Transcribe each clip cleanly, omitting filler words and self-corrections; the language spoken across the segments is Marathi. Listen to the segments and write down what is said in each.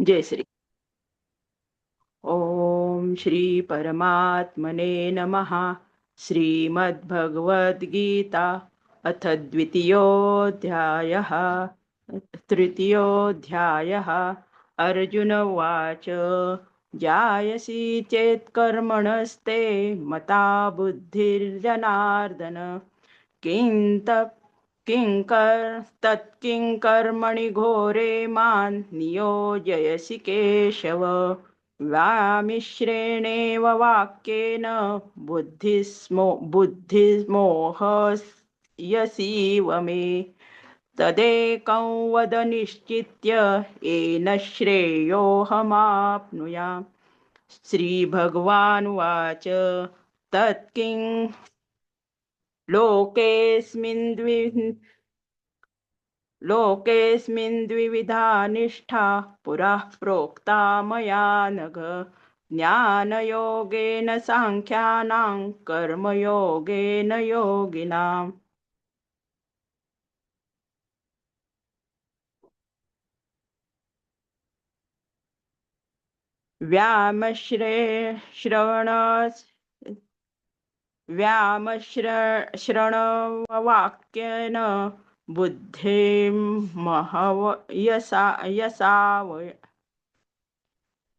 जय श्री ओम श्री परमात्मने नमः। श्रीमद्भगवद्गीता अथ द्वितीयोऽध्यायः। तृतीयोऽध्यायः। अर्जुन उवाच जायसि चेत् कर्मणस्ते मता बुद्धिर्जनार्दन तत्किं कर्मणि घोरे मान् नियोजयसि केशव। व्यामिश्रेणेव वाक्येन बुद्धिर्मोहयसीव मे। तदेकं वद निश्चित्य येन श्रेयोऽहमाप्नुयाम्। श्रीभगवानुवाच तत्किं लोकेऽस्मिन् द्विविधा निष्ठा पुरा प्रोक्ता मया नघ। ज्ञानयोगेन साङ्ख्यानां कर्मयोगेन योगिनाम्। व्यामश्रवण श्रवणवाक्येन बुद्धिं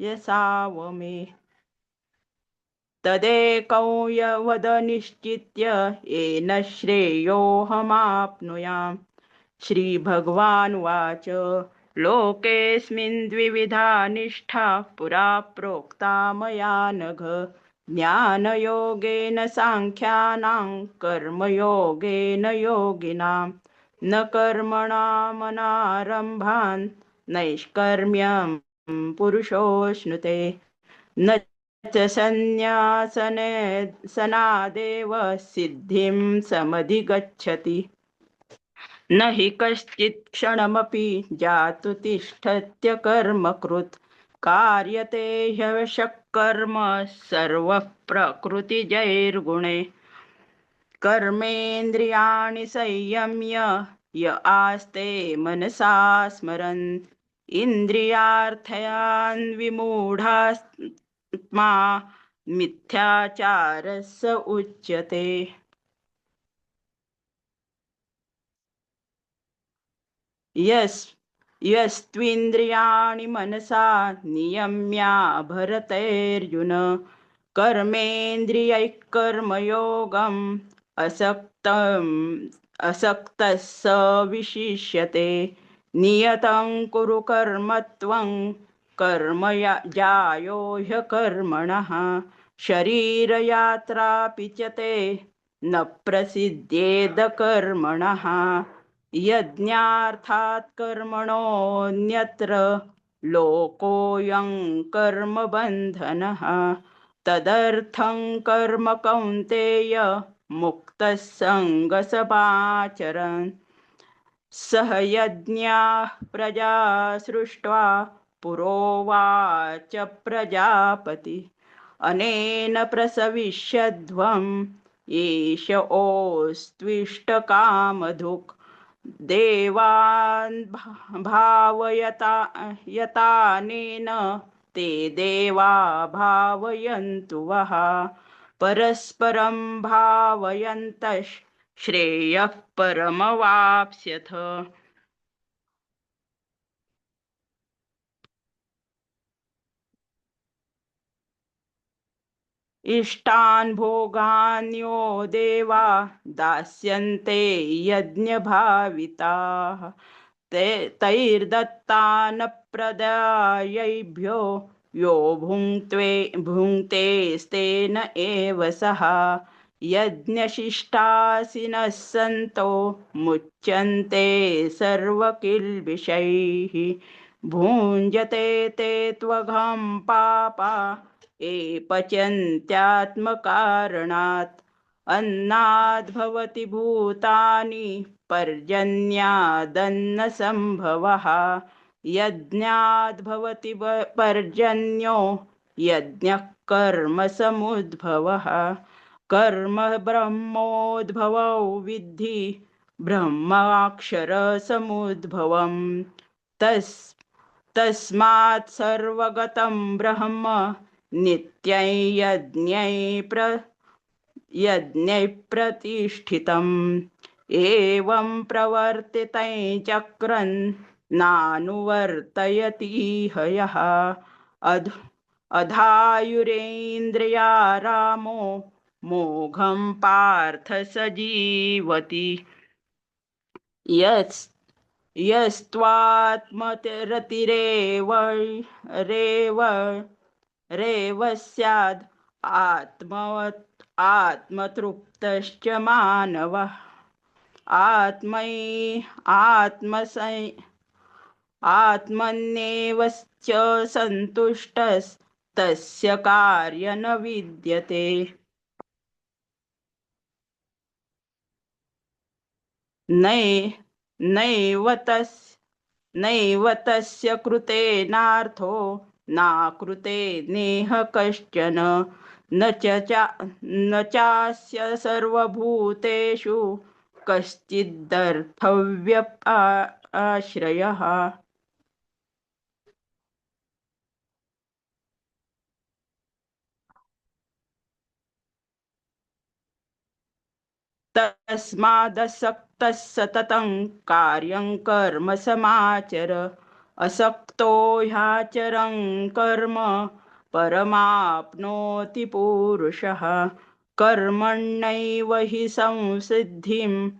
यसाव मे। तदेकं वद निश्चित्य येन श्रेयोऽहमाप्नुयाम्। श्रीभगवानुवाच लोकेऽस्मिन् द्विविधा निष्ठा पुरा प्रोक्ता मया नघ। ज्ञानयोगेन साङ्ख्यानां कर्मयोगेन योगिनाम्। न कर्मणामनारम्भान् नैष्कर्म्यं पुरुषोऽश्नुते। न च सन्न्यासनादेव सिद्धिं समधिगच्छति। न हि कश्चित् क्षणमपि जातु तिष्ठत्य कर्मकृत्। कार्यते ह्यवशः कर्म सर्वः प्रकृतिजैर्गुणे। कर्मेन्द्रियाणि संयम्य य आस्ते मनसा स्मरन्। इन्द्रियार्थान् विमूढात्मा मिथ्याचारः उच्यते। यस्त्विन्द्रियाणि मनसा नियम्याभरतेऽर्जुन। कर्मेन्द्रियैः कर्मयोगम् असक्तः स विशिष्यते। नियतं कुरु कर्म त्वं कर्म ज्यायो ह्यकर्मणः। शरीरयात्रापि च ते न प्रसिद्ध्येद कर्मणः। यज्ञार्थात् कर्मणोऽन्यत्र लोकोऽयं कर्मबन्धनः। तदर्थं कर्म कौन्तेय मुक्तः सङ्गसमाचरन्। सह यज्ञाः प्रजा सृष्ट्वा पुरोवाच प्रजापति। अनेन प्रसविष्यध्वम् एष ओस्त्विष्टकामधुक्। देवान् भावयतानेन ते देवा भावयन्तु वः। परस्परं भावयन्तः श्रेयः परमवाप्स्यथ। इष्टान् भोगान् यो देवा दास्यन्ते यज्ञभाविताः। तैर्दत्तानप्रदायैभ्यो यो भुङ्क्तेस्तेन एव सः। यज्ञशिष्टासिनः सन्तो मुच्यन्ते सर्वकिल्बिषैः। भुञ्जते ते त्वघं पापा ये पचन्त्यात्मकारणात्। अन्नाद्भवति भूतानि पर्जन्यादन्नसम्भवः। यज्ञाद्भवति पर्जन्यो यज्ञः कर्मसमुद्भवः। कर्म ब्रह्मोद्भवौ विद्धि ब्रह्माक्षरसमुद्भवम्। तस्मात् सर्वगतं ब्रह्म नित्यं यज्ञैः प्रतिष्ठितम् एवं प्रवर्तितं चक्रन् नानुवर्तयतीह यः अधायुरेन्द्रियारामो मोघं पार्थ स जीवति यस्त्वात्मरतिरेव रेव रेव स्याद् आत्मतृप्तश्च मानवः आत्मन्येव च सन्तुष्टस्तस्य कार्य न विद्यते नैव तस्य कृतेनार्थो नाकृते नेह कश्चन न चास्य सर्वभूतेषु कश्चिदर्थव्यपाश्रयः तस्मादसक्तः सततं कार्यं कर्म समाचर असक्तो ह्याचरं कर्म परमाप्नोति पुरुषः कर्मण्यैव हि संसिद्धिम्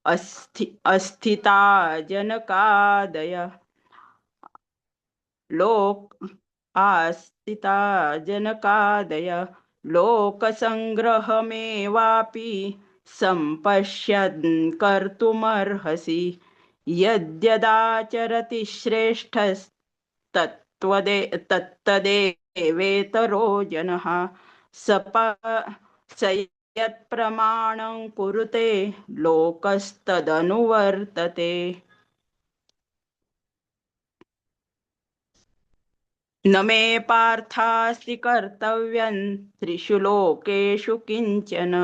अस्थिता जनकादय आस्थिता जनकादय लोकसङ्ग्रहमेवापि सम्पश्यन् कर्तुमर्हसि यद्यदाचरति तत्तदेवेतरो जनः स यत्प्रमाणं कुरुते लोकस्तदनुवर्तते न मे पार्थास्ति कर्तव्यं त्रिषु लोकेषु किंचन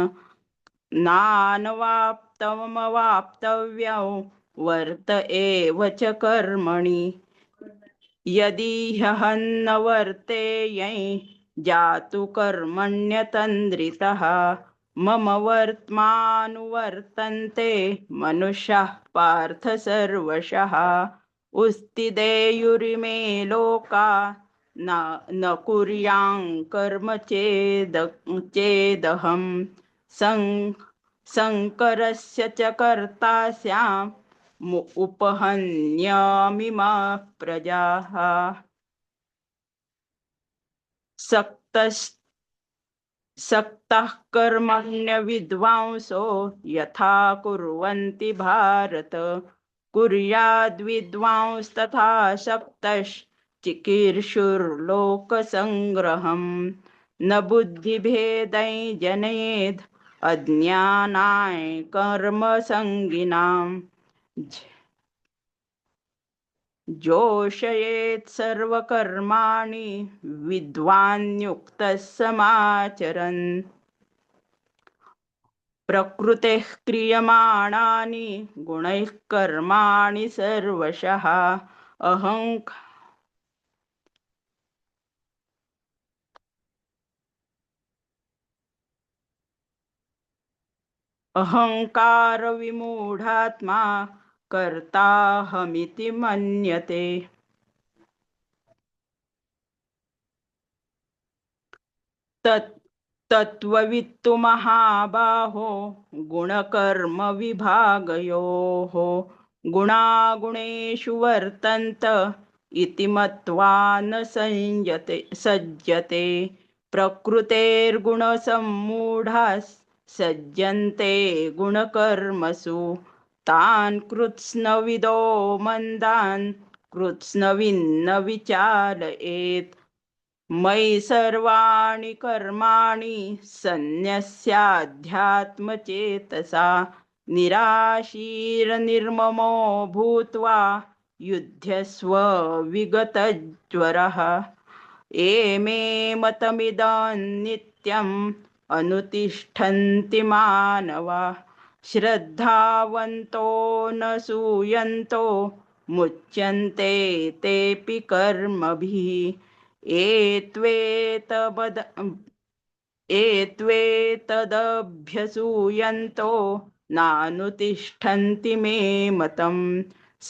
नानवाप्तमवाप्तव्यं वर्त एव च कर्मणि यदि ह्यहन्न वर्तेयं जातु कर्मण्यतन्द्रितः मम वर्त्मानुवर्तन्ते मनुष्याः पार्थ सर्वशः उत्थितेयुरिमे लोका न कुर्यां कर्म चेदहं शङ्करस्य च कर्ता स्याम् उपहन्यामिमा प्रजाः सक्तः कर्मण्य विद्वांसो यथा कुर्वन्ति भारत कुर्याद्विद्वांस्तथा शक्तश्चिकीर्षुर्लोकसङ्ग्रहम् न बुद्धिभेदै जनयेद् अज्ञानाय कर्मसङ्गिनाम् जोषयेत् सर्वकर्माणि विद्वान् समाचरन् प्रकृतेः क्रियमाणानि गुणैः कर्माणि सर्वशः अहंकार विमूढात्मा कर्ताहमिति मन्यते तत्त्ववित्तु महाबाहो गुणकर्म विभागयोः गुणागुणेषु वर्तन्त इति मत्वा न सज्जते प्रकृतेर्गुणसम्मूढाः सज्जन्ते गुणकर्मसु तान् कृत्स्नविदो मन्दान् कृत्स्नविन्न विचालयेत् मयि सर्वाणि कर्माणि सन्न्यस्याध्यात्मचेतसा निराशीर्निर्ममो भूत्वा युध्यस्व विगतज्वरः एमे मतमिदं नित्यम् अनुतिष्ठन्ति मानवा श्रद्धावन्तो न सूयन्तो मुच्यन्ते तेऽपि कर्मभिः एत्वेतदभ्यसूयन्तो नानुतिष्ठन्ति मे मतम्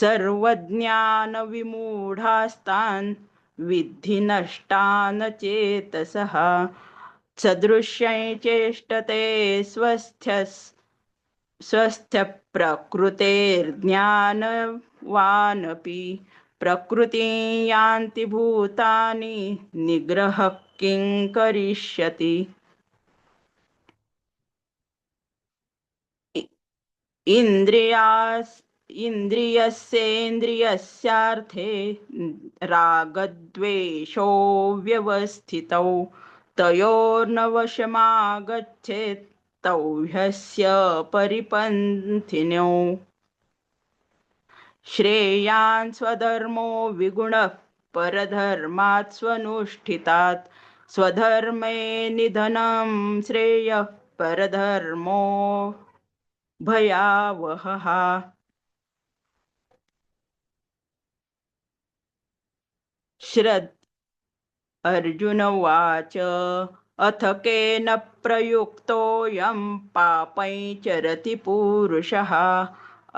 सर्वज्ञानविमूढास्तान् विद्धि नष्टान् चेतसः सदृश्यै चेष्टते स्वस्थ्यप्रकृतेर्ज्ञानवानपि प्रकृतिं यान्ति भूतानि निग्रहः किं करिष्यति इन्द्रियस्येन्द्रियस्यार्थे रागद्वेषौ व्यवस्थितौ तयोर्नवशमागच्छेत् तौ ह्यस्य परिपन्थिनौ श्रेयान् स्वधर्मो विगुणः परधर्मात् स्वनुष्ठितात् स्वधर्मे निधनं श्रेयः परधर्मो भयावहः श्रद् अर्जुन उवाच अथ केन प्रयुक्तोऽयं पापै चरति पूरुषः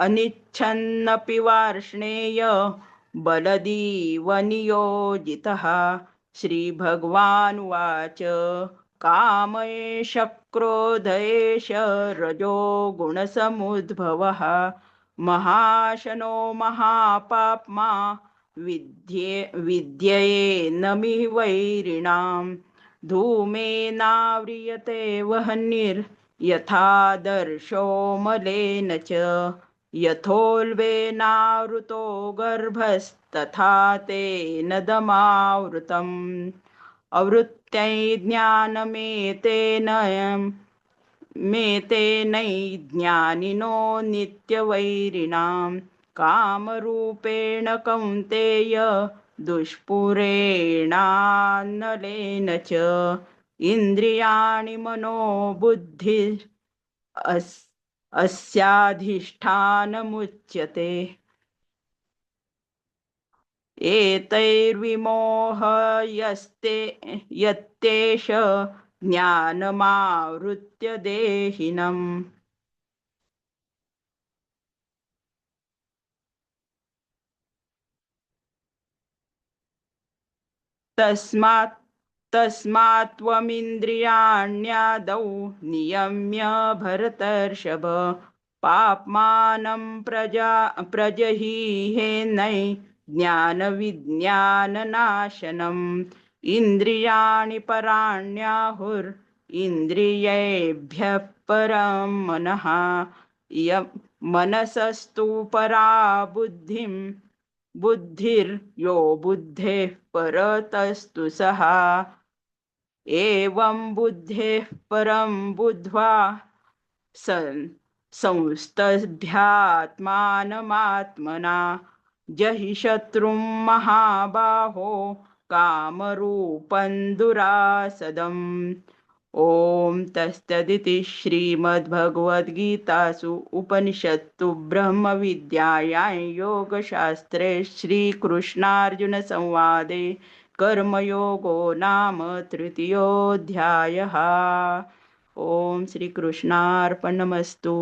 अनिच्छन्नपि वार्ष्णेय बलदीव नियोजितः श्रीभगवानुवाच काम एष क्रोध एष रजो गुणसमुद्भवः महाशनो महापाप्मा विद्येनमि वैरिणां धूमेनाव्रियते वह्निर्यथादर्शो मलेन च यथोल्बेनावृतो गर्भस्तथा तेन दमावृतम् आवृत्यै ज्ञानिनो नित्यवैरिणां कामरूपेण कौन्तेय दुष्पुरेणानलेन च इन्द्रियाणि मनोबुद्धि अस्याधिष्ठानमुच्यते यत्तेष ज्ञानमावृत्य देहिनम् तस्मात् त्वमिन्द्रियाण्यादौ नियम्य भरतर्षभ पाप्मानं प्रजहीहेनै ज्ञानविज्ञाननाशनम् इन्द्रियाणि पराण्याहुरिन्द्रियेभ्यः परं मनः मनसस्तु परा बुद्धिर्यो बुद्धेः परतस्तु सः एवं बुद्धेः परं बुद्ध्वा संस्तभ्यात्मानमात्मना जहि शत्रुं महाबाहो कामरूपं दुरासदम् ॐ तत्सदिति श्रीमद्भगवद्गीतासु उपनिषत्सु ब्रह्मविद्यायां योगशास्त्रे श्रीकृष्णार्जुनसंवादे कर्मयोगो नाम तृतीयोऽध्यायः। ॐ श्रीकृष्णार्पणमस्तु।